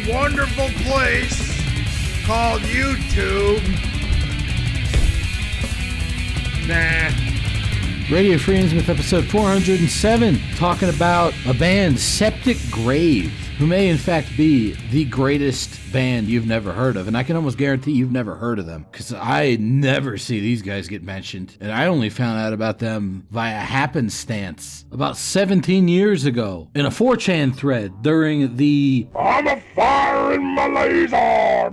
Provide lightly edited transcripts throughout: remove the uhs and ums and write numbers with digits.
wonderful place called YouTube. Nah. Radio Free Innsmouth episode 407, talking about a band, Septic Grave, who may in fact be the greatest band you've never heard of. And I can almost guarantee you've never heard of them, because I never see these guys get mentioned. And I only found out about them via happenstance about 17 years ago in a 4chan thread during the I'm a fire in my laser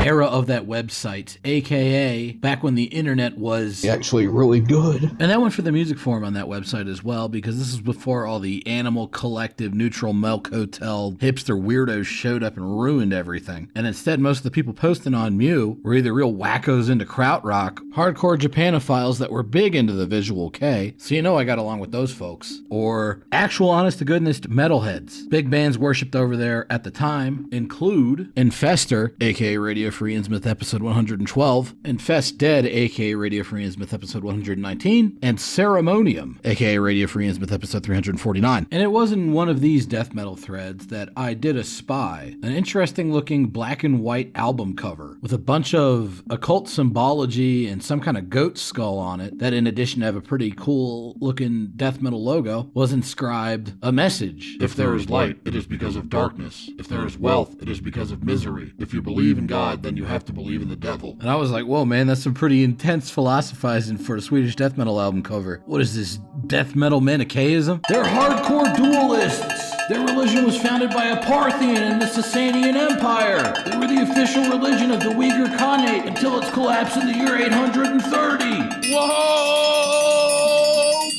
era of that website, aka back when the internet was actually really good. And that went for the music forum on that website as well, because this is before all the Animal Collective, Neutral Milk Hotel, hipster weirdos showed up and ruined everything. And instead, most of the people posting on Mew were either real wackos into krautrock, hardcore Japanophiles that were big into the visual K, so you know I got along with those folks, or actual honest-to-goodness metalheads. Big bands worshipped over there at the time include Infestor, aka Radio Free Innsmouth episode 112, Infest Dead, aka Radio Free Innsmouth episode 119, and Ceremonium, aka Radio Free Innsmouth episode 349. And it was in one of these death metal threads that I did espy an interesting looking black and white album cover with a bunch of occult symbology and some kind of goat skull on it that, in addition to have a pretty cool looking death metal logo, was inscribed a message. If there is light, it is because of darkness. If there is wealth, it is because of misery. If you believe in God, then you have to believe in the devil. And I was like, whoa, man, that's some pretty intense philosophizing for a Swedish death metal album cover. What is this, death metal Manichaeism? They're hardcore dualists. Their religion was founded by a Parthian in the Sasanian Empire. They were the official religion of the Uyghur Khanate until its collapse in the year 830. Whoa,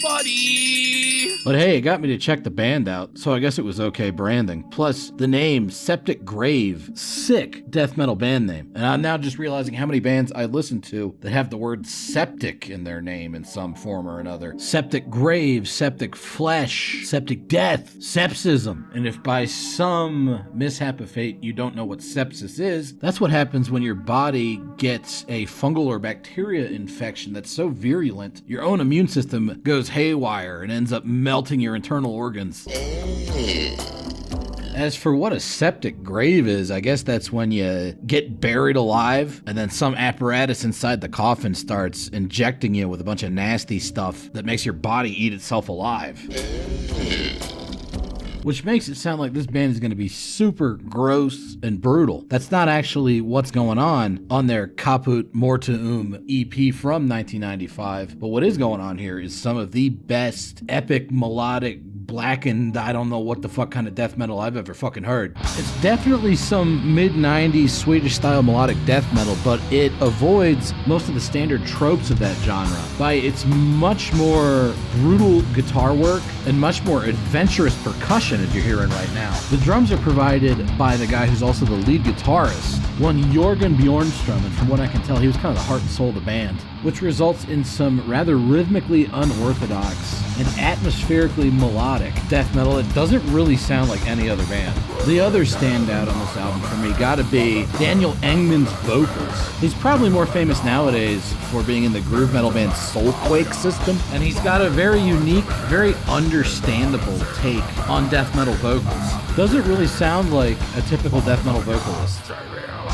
buddy! But hey, it got me to check the band out, so I guess it was okay branding. Plus, the name Septic Grave, sick death metal band name. And I'm now just realizing how many bands I listen to that have the word septic in their name in some form or another. Septic Grave, Septic Flesh, Septic Death, Sepsism. And if by some mishap of fate you don't know what sepsis is, that's what happens when your body gets a fungal or bacteria infection that's so virulent, your own immune system goes haywire and ends up melting your internal organs. As for what a septic grave is, I guess that's when you get buried alive and then some apparatus inside the coffin starts injecting you with a bunch of nasty stuff that makes your body eat itself alive. Which makes it sound like this band is going to be super gross and brutal. That's not actually what's going on their Caput Mortuum EP from 1995. But what is going on here is some of the best epic melodic blackened, I don't know what the fuck kind of death metal I've ever fucking heard. It's definitely some mid-90s Swedish style melodic death metal, but it avoids most of the standard tropes of that genre by its much more brutal guitar work and much more adventurous percussion, as you're hearing right now. The drums are provided by the guy who's also the lead guitarist, one Jörgen Bjornström, and from what I can tell, he was kind of the heart and soul of the band, which results in some rather rhythmically unorthodox and atmospherically melodic death metal that doesn't really sound like any other band. The other standout on this album for me gotta be Daniel Engman's vocals. He's probably more famous nowadays for being in the groove metal band Soulquake System, and he's got a very unique, very understandable take on death metal vocals. Doesn't really sound like a typical death metal vocalist.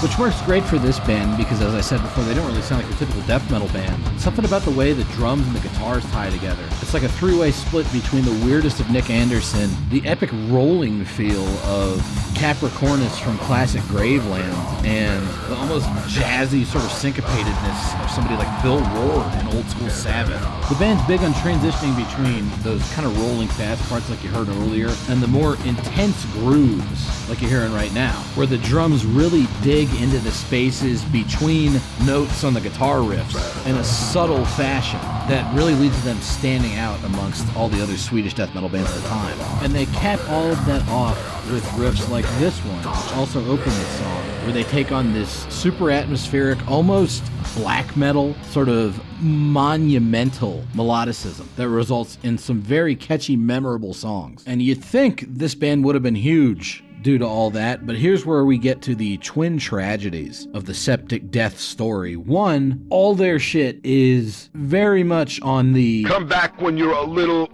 Which works great for this band because, as I said before, they don't really sound like a typical death metal band. Something about the way the drums and the guitars tie together. It's like a three-way split between the weirdest of Nick Anderson, the epic rolling feel of Capricornus from classic Graveland, and the almost jazzy sort of syncopatedness of somebody like Bill Ward in Old School Sabbath. The band's big on transitioning between those kind of rolling fast parts like you heard earlier and the more intense grooves like you're hearing right now, where the drums really dig into the spaces between notes on the guitar riffs in a subtle fashion that really leads to them standing out amongst all the other Swedish death metal bands at the time. And they cap all of that off with riffs like this one, which also open the song, where they take on this super atmospheric, almost black metal, sort of monumental melodicism that results in some very catchy, memorable songs. And you'd think this band would have been huge due to all that, but here's where we get to the twin tragedies of the septic death story. One, all their shit is very much on the Come back when you're a little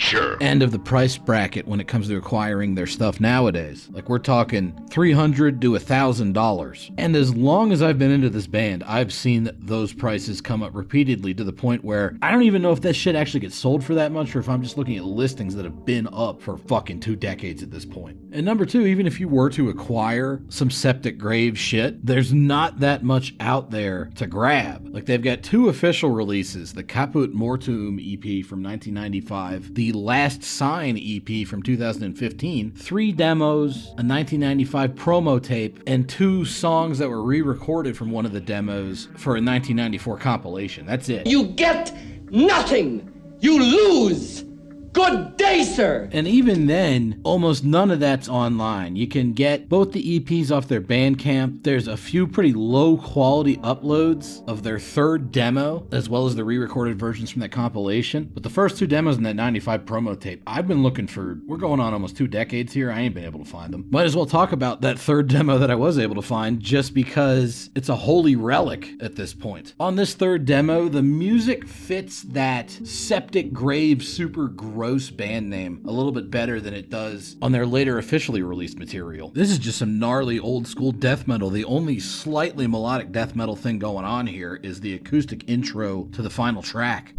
nature. end of the price bracket when it comes to acquiring their stuff nowadays. Like, we're talking $300 to $1,000. And as long as I've been into this band, I've seen those prices come up repeatedly to the point where I don't even know if that shit actually gets sold for that much, or if I'm just looking at listings that have been up for fucking 2 decades at this point. And number two, even if you were to acquire some Septic Grave shit, there's not that much out there to grab. Like, they've got 2 official releases, the Caput Mortuum EP from 1995, the Last Sign EP from 2015, 3 demos, a 1995 promo tape, and 2 songs that were re-recorded from one of the demos for a 1994 compilation. That's it. You get nothing. You lose. Good day, sir. And even then, almost none of that's online. You can get both the EPs off their Bandcamp. There's a few pretty low quality uploads of their 3rd demo, as well as the re-recorded versions from that compilation. But the first 2 demos in that 95 promo tape, I've been looking for, we're going on almost 2 decades here. I ain't been able to find them. Might as well talk about that 3rd demo that I was able to find, just because it's a holy relic at this point. On this 3rd demo, the music fits that Septic Grave super gross band name a little bit better than it does on their later officially released material. This is just some gnarly old school death metal. The only slightly melodic death metal thing going on here is the acoustic intro to the final track.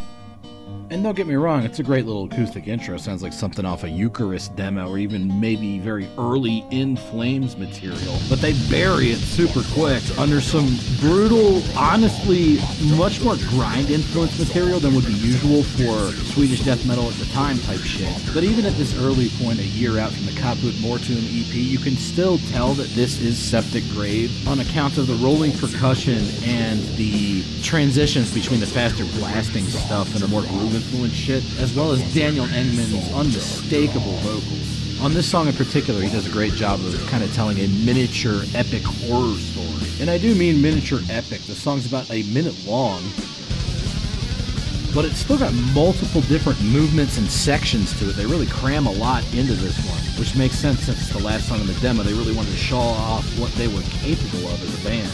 And don't get me wrong, it's a great little acoustic intro. Sounds like something off a Eucharist demo, or even maybe very early In Flames material. But they bury it super quick under some brutal, honestly, much more grind influenced material than would be usual for Swedish death metal at the time type shit. But even at this early point, a year out from the Caput Mortuum EP, you can still tell that this is Septic Grave on account of the rolling percussion and the transitions between the faster blasting stuff and the more groove influenced shit, as well as Daniel Engman's unmistakable vocals. On this song in particular, he does a great job of kind of telling a miniature epic horror story. And I do mean miniature epic. The song's about a minute long, but it's still got multiple different movements and sections to it. They really cram a lot into this one, which makes sense since it's the last song in the demo. They really wanted to show off what they were capable of as a band.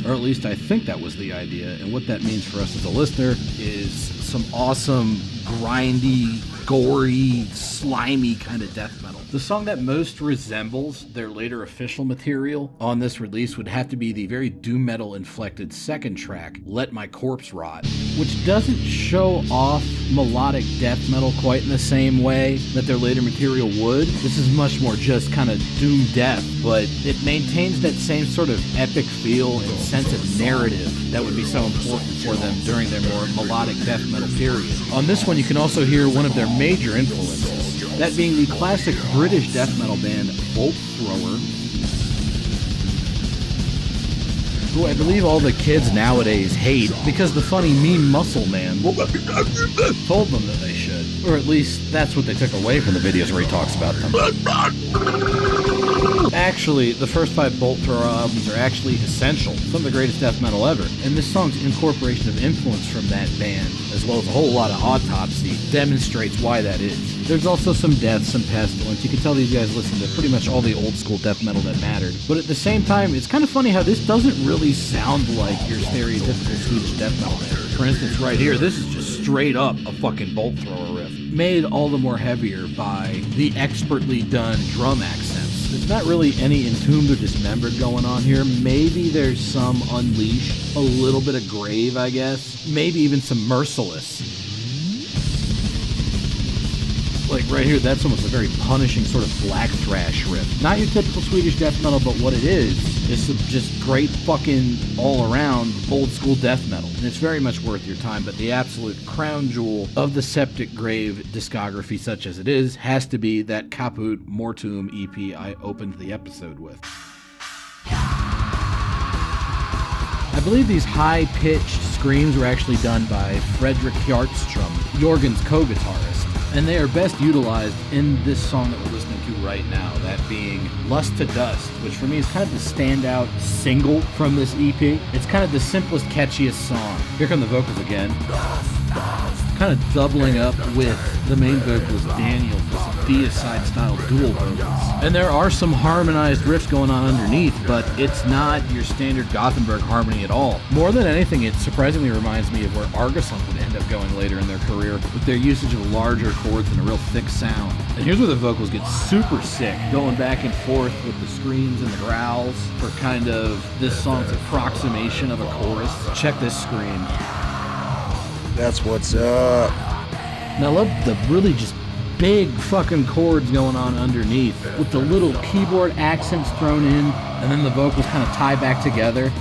Or at least I think that was the idea. And what that means for us as a listener is some awesome, grindy, gory, slimy kind of death metal. The song that most resembles their later official material on this release would have to be the very doom metal inflected second track, Let My Corpse Rot, which doesn't show off melodic death metal quite in the same way that their later material would. This is much more just kind of doom death, but it maintains that same sort of epic feel and sense of narrative that would be so important for them during their more melodic death metal period. On this one, you can also hear one of their major influences, that being the classic British death metal band Bolt Thrower, who I believe all the kids nowadays hate because the funny Mean Muscle Man told them that they should. Or at least that's what they took away from the videos where he talks about them. Actually, the first 5 Bolt Thrower albums are actually essential, some of the greatest death metal ever, and this song's incorporation of influence from that band, as well as a whole lot of Autopsy, demonstrates why that is. There's also some death, some pestilence. You can tell these guys listen to pretty much all the old school death metal that mattered. But at the same time, it's kind of funny how this doesn't really sound like your stereotypical Swedish death metal band. For instance, right here, this is just straight up a fucking Bolt Thrower riff, made all the more heavier by the expertly done drum accents. There's not really any Entombed or Dismembered going on here. Maybe there's some Unleashed, a little bit of Grave, I guess. Maybe even some Merciless. Like right here, that's almost a very punishing sort of black thrash riff. Not your typical Swedish death metal, but what it is some just great fucking all-around old school death metal. And it's very much worth your time, but the absolute crown jewel of the Septic Grave discography, such as it is, has to be that Caput Mortuum EP I opened the episode with. I believe these high-pitched screams were actually done by Fredrik Hjartström, Jorgen's co-guitarist. And they are best utilized in this song that we're listening to right now, that being Lust to Dust, which for me is kind of the standout single from this EP. It's kind of the simplest, catchiest song. Here come the vocals again. Dust, dust. kind of doubling up with the main vocalist Daniel for some deicide style dual vocals. And there are some harmonized riffs going on underneath, but it's not your standard Gothenburg harmony at all. More than anything, it surprisingly reminds me of where Argosson would end up going later in their career, with their usage of larger chords and a real thick sound. And here's where the vocals get super sick, going back and forth with the screams and the growls for kind of this song's approximation of a chorus. Check this scream. That's what's up. And I love the really just big fucking chords going on underneath with the little keyboard accents thrown in, and then the vocals kind of tie back together.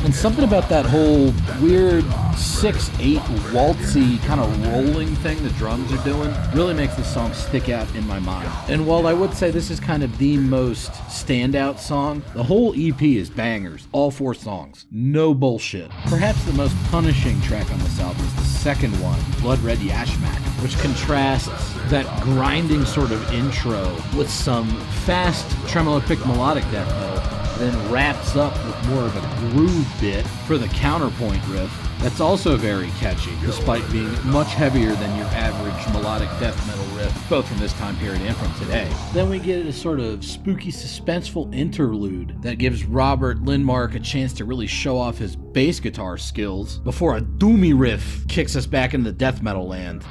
And something about that whole weird 6/8 waltzy kind of rolling thing the drums are doing really makes this song stick out in my mind. And while I would say this is kind of the most standout song, the whole EP is bangers, all 4 songs. No bullshit. Perhaps the most punishing track on this album is the second one, Blood Red Yashmak, which contrasts that grinding sort of intro with some fast tremolo-picked melodic death metal, then wraps up with more of a groove bit for the counterpoint riff that's also very catchy, despite being much heavier than your average melodic death metal riff, both from this time period and from today. Then we get a sort of spooky, suspenseful interlude that gives Robert Lindmark a chance to really show off his bass guitar skills before a doomy riff kicks us back into death metal land.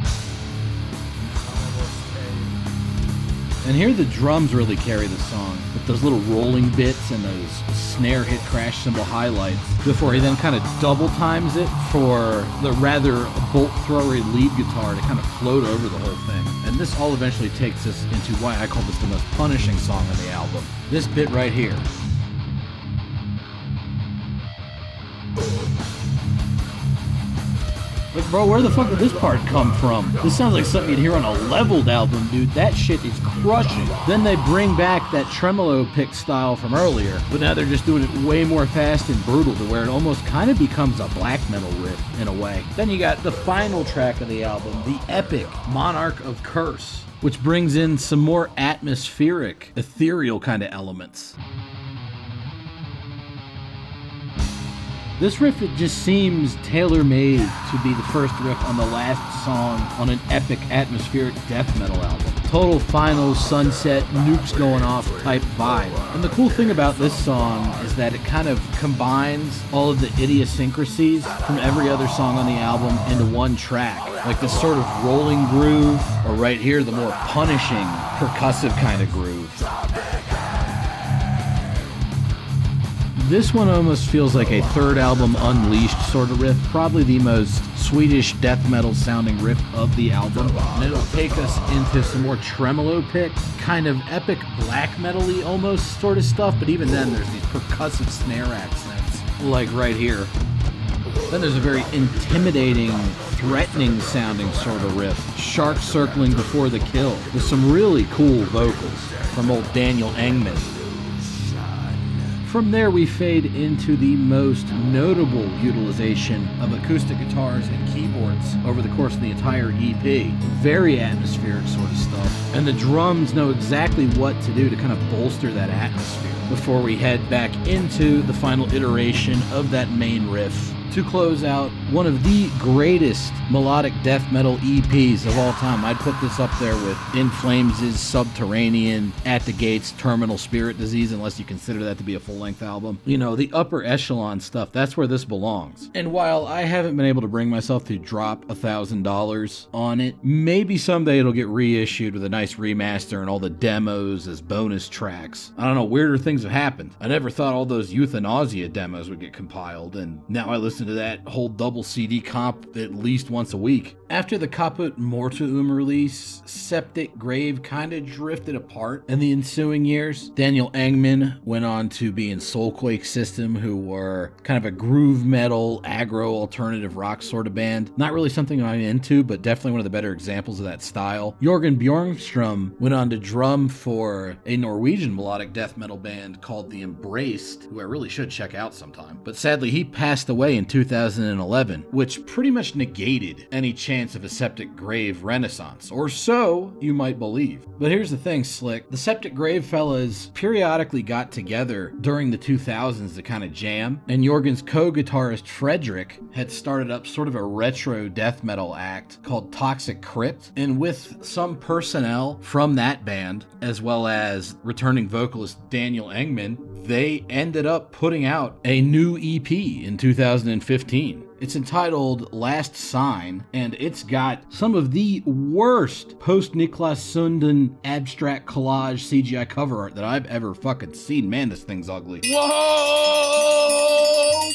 And here the drums really carry the song, with those little rolling bits and those snare hit crash cymbal highlights, before he then kind of double times it for the rather bolt throwery lead guitar to kind of float over the whole thing. And this all eventually takes us into why I call this the most punishing song on the album. This bit right here. Like, bro, where the fuck did this part come from? This sounds like something you'd hear on a leveled album, dude. That shit is crushing. Then they bring back that tremolo pick style from earlier, but now they're just doing it way more fast and brutal to where it almost kind of becomes a black metal riff in a way. Then you got the final track of the album, the epic Monarch of Curse, which brings in some more atmospheric, ethereal kind of elements. This riff, it just seems tailor-made to be the first riff on the last song on an epic atmospheric death metal album. Total final sunset, nukes going off type vibe. And the cool thing about this song is that it kind of combines all of the idiosyncrasies from every other song on the album into one track. Like this sort of rolling groove, or right here, the more punishing, percussive kind of groove. This one almost feels like a third album Unleashed sort of riff, probably the most Swedish death metal sounding riff of the album. And it'll take us into some more tremolo pick, kind of epic black metal-y almost sort of stuff, but even then there's these percussive snare accents, like right here. Then there's a very intimidating, threatening sounding sort of riff, shark circling before the kill, with some really cool vocals from old Daniel Engman. From there, we fade into the most notable utilization of acoustic guitars and keyboards over the course of the entire EP. Very atmospheric sort of stuff. And the drums know exactly what to do to kind of bolster that atmosphere before we head back into the final iteration of that main riff to close out one of the greatest melodic death metal EPs of all time. I'd put this up there with In Flames' Subterranean, At the Gates, Terminal Spirit Disease, unless you consider that to be a full-length album. You know, the upper echelon stuff, that's where this belongs. And while I haven't been able to bring myself to drop $1,000 on it, maybe someday it'll get reissued with a nice remaster and all the demos as bonus tracks. I don't know, weirder things have happened. I never thought all those Euthanasia demos would get compiled, and now I listen to that whole double CD comp at least once a week. After the Caput Mortuum release, Septic Grave kind of drifted apart in the ensuing years. Daniel Engman went on to be in Soulquake System, who were kind of a groove metal, aggro alternative rock sort of band. Not really something I'm into, but definitely one of the better examples of that style. Jorgen Bjornstrom went on to drum for a Norwegian melodic death metal band called The Embraced, who I really should check out sometime. But sadly, he passed away in 2011, which pretty much negated any chance chance of a Septic Grave renaissance, or so you might believe. But here's the thing, Slick. The Septic Grave fellas periodically got together during the 2000s to kind of jam, and Jorgen's co-guitarist Frederick had started up sort of a retro death metal act called Toxic Crypt, and with some personnel from that band, as well as returning vocalist Daniel Engman, they ended up putting out a new EP in 2015. It's entitled Last Sign, and it's got some of the worst post-Niklas Sundin abstract collage CGI cover art that I've ever fucking seen. Man, this thing's ugly. Whoa,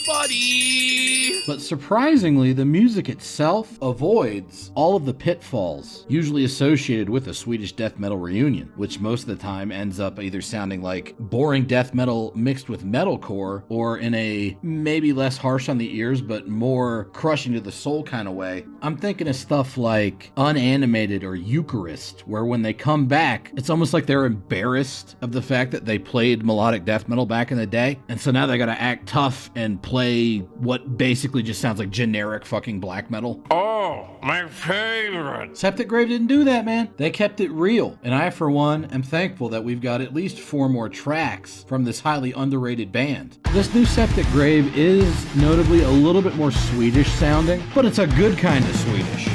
buddy! But surprisingly, the music itself avoids all of the pitfalls usually associated with a Swedish death metal reunion, which most of the time ends up either sounding like boring death metal mixed with metalcore, or in a maybe less harsh on the ears but more crushing to the soul kind of way. I'm thinking of stuff like Unanimated or Eucharist, where when they come back, it's almost like they're embarrassed of the fact that they played melodic death metal back in the day, and so now they gotta act tough and play what basically just sounds like generic fucking black metal. Oh, my favorite! Septic Grave didn't do that, man. They kept it real, and I, for one, am thankful that we've got at least 4 more tracks from this highly underrated band. This new Septic Grave is notably a little bit more Swedish sounding, but it's a good kind of Swedish.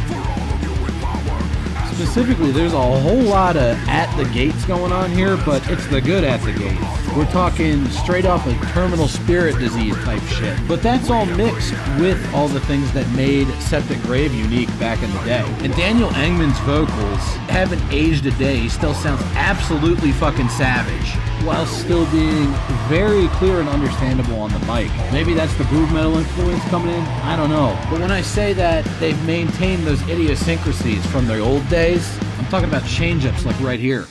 Specifically, there's a whole lot of at the gates going on here, but it's the good at the gates. We're talking straight off of terminal spirit disease type shit. But that's all mixed with all the things that made Septic Grave unique back in the day. And Daniel Engman's vocals haven't aged a day. He still sounds absolutely fucking savage, while still being very clear and understandable on the mic. Maybe that's the groove metal influence coming in, I don't know. But when I say that they've maintained those idiosyncrasies from their old days, I'm talking about change-ups like right here.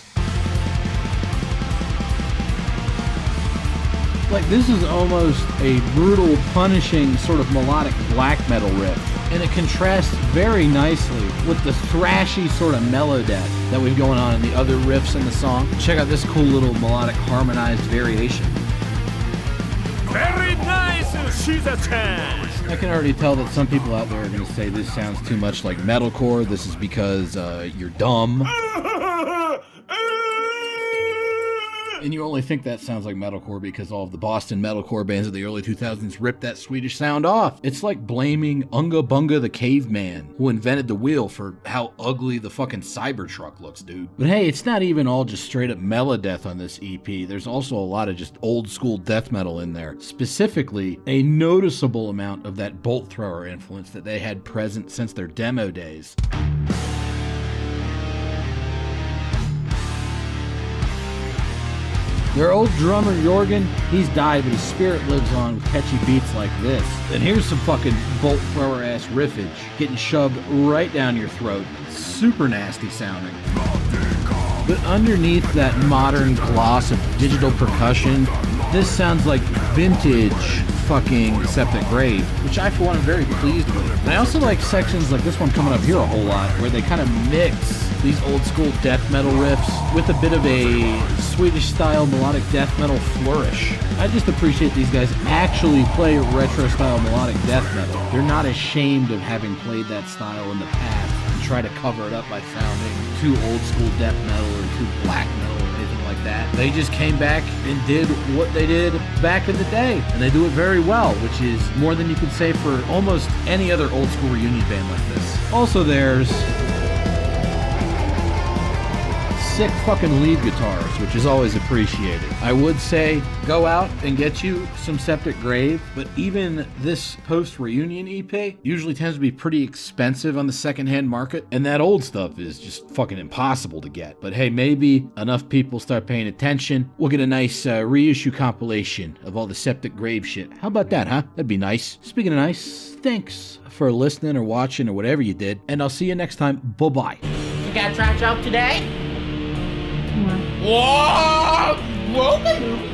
Like, this is almost a brutal, punishing sort of melodic black metal riff, and it contrasts very nicely with the thrashy sort of mellow death that we've going on in the other riffs in the song. Check out this cool little melodic harmonized variation. Very nice, she's a 10! I can already tell that some people out there are going to say this sounds too much like metalcore. This is because you're dumb. And you only think that sounds like metalcore because all of the Boston metalcore bands of the early 2000s ripped that Swedish sound off. It's like blaming Unga Bunga the caveman who invented the wheel for how ugly the fucking Cybertruck looks, dude. But hey, it's not even all just straight up melodeath on this EP. There's also a lot of just old school death metal in there. Specifically, a noticeable amount of that bolt thrower influence that they had present since their demo days. Their old drummer, Jorgen, he's died, but his spirit lives on with catchy beats like this. And here's some fucking bolt thrower ass riffage, getting shoved right down your throat. Super nasty sounding. But underneath that modern gloss of digital percussion, this sounds like vintage fucking Septic Grave, which I, for one, am very pleased with. And I also like sections like this one coming up here a whole lot, where they kind of mix these old school death metal riffs with a bit of a Swedish style melodic death metal flourish. I just appreciate these guys actually play retro style melodic death metal. They're not ashamed of having played that style in the past and try to cover it up by sounding too old school death metal or too black metal or anything like that. They just came back and did what they did back in the day, and they do it very well, which is more than you could say for almost any other old school reunion band like this. Also, there's sick fucking lead guitars, which is always appreciated. I would say go out and get you some Septic Grave, but even this post-reunion EP usually tends to be pretty expensive on the secondhand market, and that old stuff is just fucking impossible to get. But hey, maybe enough people start paying attention, we'll get a nice reissue compilation of all the Septic Grave shit. How about that, huh? That'd be nice. Speaking of nice, thanks for listening or watching or whatever you did, and I'll see you next time. Bye-bye. You got trash out today? Whoa! Whoa!